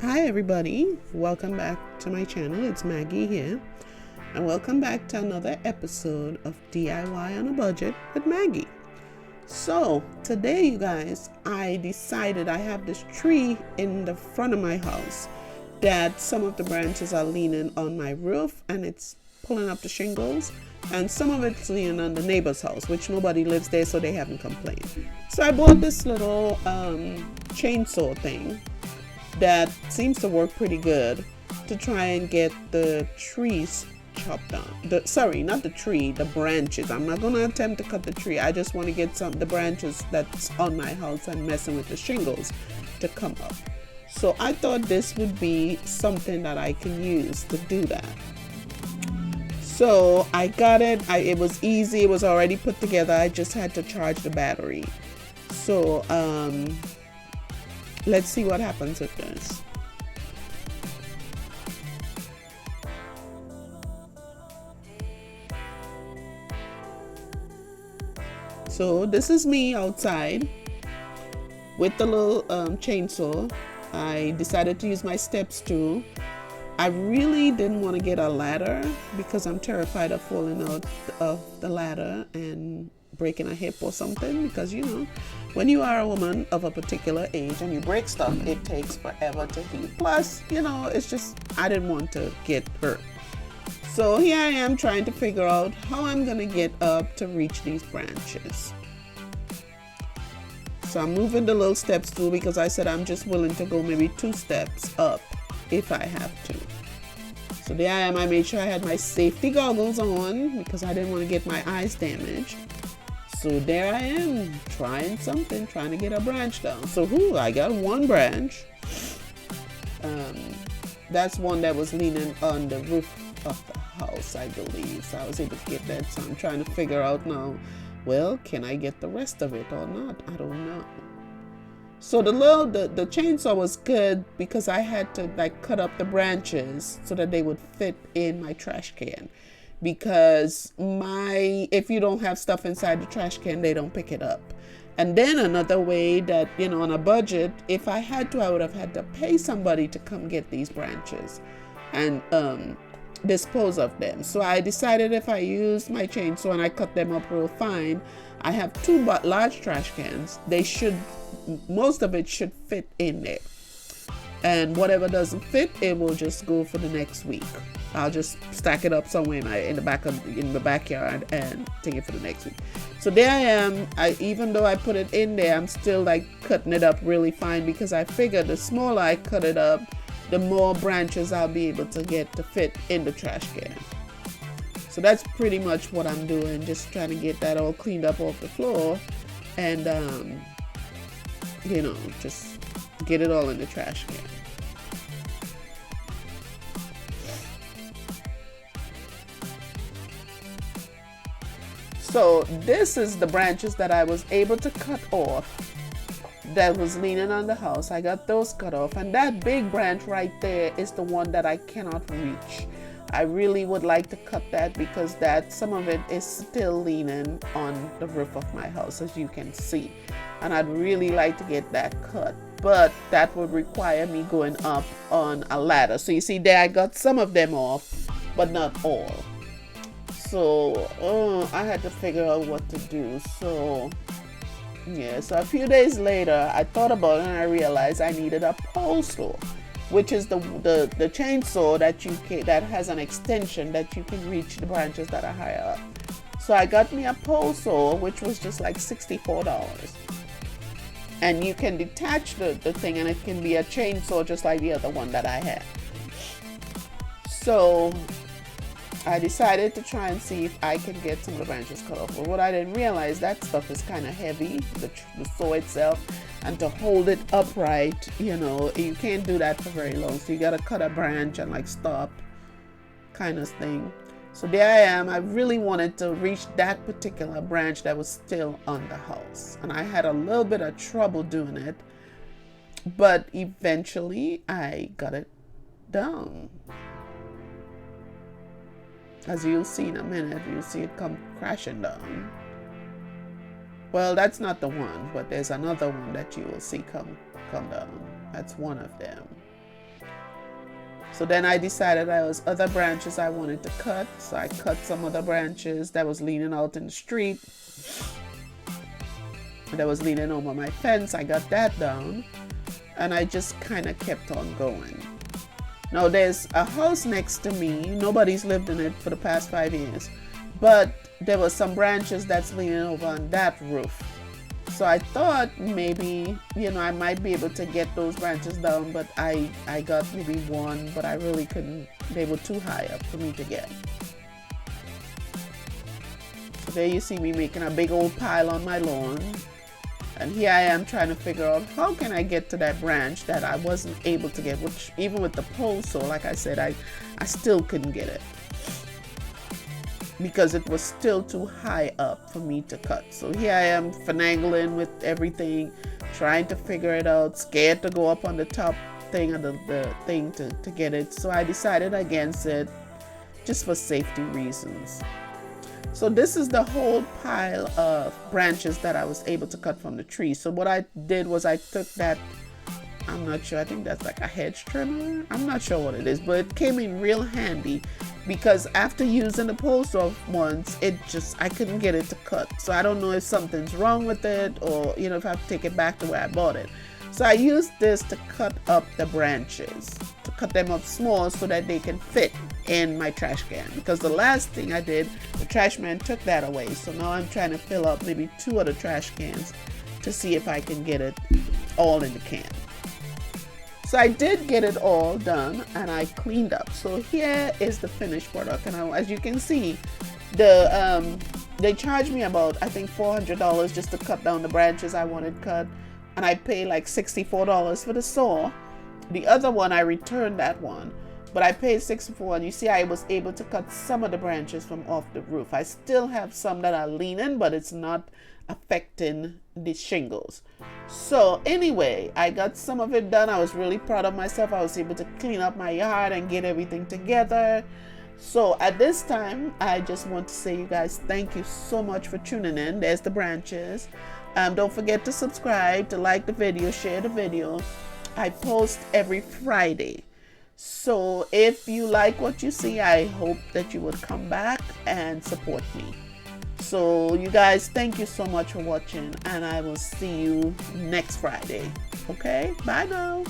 Hi everybody, welcome back to my channel. It's Maggie here, and welcome back to another episode of DIY on a Budget with Maggie. So today, you guys, I decided I have this tree in the front of my house that some of the branches are leaning on my roof and it's pulling up the shingles, and some of it's leaning on the neighbor's house, which nobody lives there, so they haven't complained. So I bought this little chainsaw thing that seems to work pretty good to try and get the trees chopped down. Sorry, not the tree, the branches. I'm not gonna attempt to cut the tree. I just want to get the branches that's on my house and messing with the shingles to come up. So I thought this would be something that I can use to do that. So I got it. It was easy. It was already put together. I just had to charge the battery. So let's see what happens with this. So this is me outside with the little chainsaw. I decided to use my steps tool. I really didn't want to get a ladder because I'm terrified of falling out of the ladder and breaking a hip or something, because when you are a woman of a particular age and you break stuff, it takes forever to heal. Plus, it's just, I didn't want to get hurt. So here I am trying to figure out how I'm gonna get up to reach these branches. So I'm moving the little steps tool because I said I'm just willing to go maybe 2 steps up if I have to. So there I am. I made sure I had my safety goggles on because I didn't want to get my eyes damaged. So there I am, trying to get a branch down. So I got one branch. That's one that was leaning on the roof of the house, I believe. So I was able to get that. So I'm trying to figure out now, well, can I get the rest of it or not? I don't know. So the chainsaw was good because I had to cut up the branches so that they would fit in my trash can. Because if you don't have stuff inside the trash can, they don't pick it up. And then another way that, on a budget, if I had to, I would have had to pay somebody to come get these branches and dispose of them. So I decided if I use my chainsaw and I cut them up real fine, I have 2 large trash cans. Most of it should fit in there. And whatever doesn't fit, it will just go for the next week. I'll just stack it up somewhere in the backyard and take it for the next week. So there I am. Even though I put it in there, I'm still cutting it up really fine because I figured the smaller I cut it up, the more branches I'll be able to get to fit in the trash can. So that's pretty much what I'm doing, just trying to get that all cleaned up off the floor and just get it all in the trash can. So this is the branches that I was able to cut off that was leaning on the house. I got those cut off, and that big branch right there is the one that I cannot reach. I really would like to cut that because some of it is still leaning on the roof of my house, as you can see, and I'd really like to get that cut, but that would require me going up on a ladder. So you see there, I got some of them off, but not all. So I had to figure out what to do. So so a few days later, I thought about it and I realized I needed a pole saw, which is the chainsaw that has an extension that you can reach the branches that are higher up. So I got me a pole saw, which was just $64. And you can detach the thing, and it can be a chainsaw just like the other one that I had. So I decided to try and see if I can get some of the branches cut off. But what I didn't realize, that stuff is kind of heavy, the saw itself, and to hold it upright, you can't do that for very long. So you got to cut a branch and stop kind of thing. So there I am. I really wanted to reach that particular branch that was still on the house. And I had a little bit of trouble doing it, but eventually I got it done. As you'll see in a minute, you'll see it come crashing down. Well, that's not the one, but there's another one that you will see come down. That's one of them. So then I decided there was other branches I wanted to cut. So I cut some other branches that was leaning out in the street, that was leaning over my fence. I got that down, and I just kind of kept on going. Now there's a house next to me. Nobody's lived in it for the past 5 years, but there was some branches that's leaning over on that roof. So I thought maybe, I might be able to get those branches down, but I got maybe one, but I really couldn't. They were too high up for me to get. So there you see me making a big old pile on my lawn. And here I am trying to figure out how can I get to that branch that I wasn't able to get, which even with the pole saw, like I said, I still couldn't get it, because it was still too high up for me to cut. So here I am finagling with everything, trying to figure it out, scared to go up on the top thing of the thing to get it. So I decided against it, just for safety reasons. So this is the whole pile of branches that I was able to cut from the tree. So what I did was I took that, I'm not sure, I think that's like a hedge trimmer. I'm not sure what it is, but it came in real handy, because after using the pole saw once, I couldn't get it to cut. So I don't know if something's wrong with it, or if I have to take it back to where I bought it. So I used this to cut up the branches, to cut them up small so that they can fit in my trash can, because the last thing I did, the trash man took that away. So now I'm trying to fill up maybe 2 other trash cans to see if I can get it all in the can. So I did get it all done, and I cleaned up. So here is the finished product, and as you can see, they charged me about, I think, $400 just to cut down the branches I wanted cut, and I paid like $64 for the saw. The other one, I returned that one, but I paid $64, and you see I was able to cut some of the branches from off the roof. I still have some that are leaning, but it's not affecting the shingles. So anyway, I got some of it done. I was really proud of myself. I was able to clean up my yard and get everything together. So at this time, I just want to say, you guys, thank you so much for tuning in. There's the branches. Don't forget to subscribe, to like the video, share the video. I post every Friday. So if you like what you see, I hope that you would come back and support me. So you guys, thank you so much for watching, and I will see you next Friday. Okay, bye now.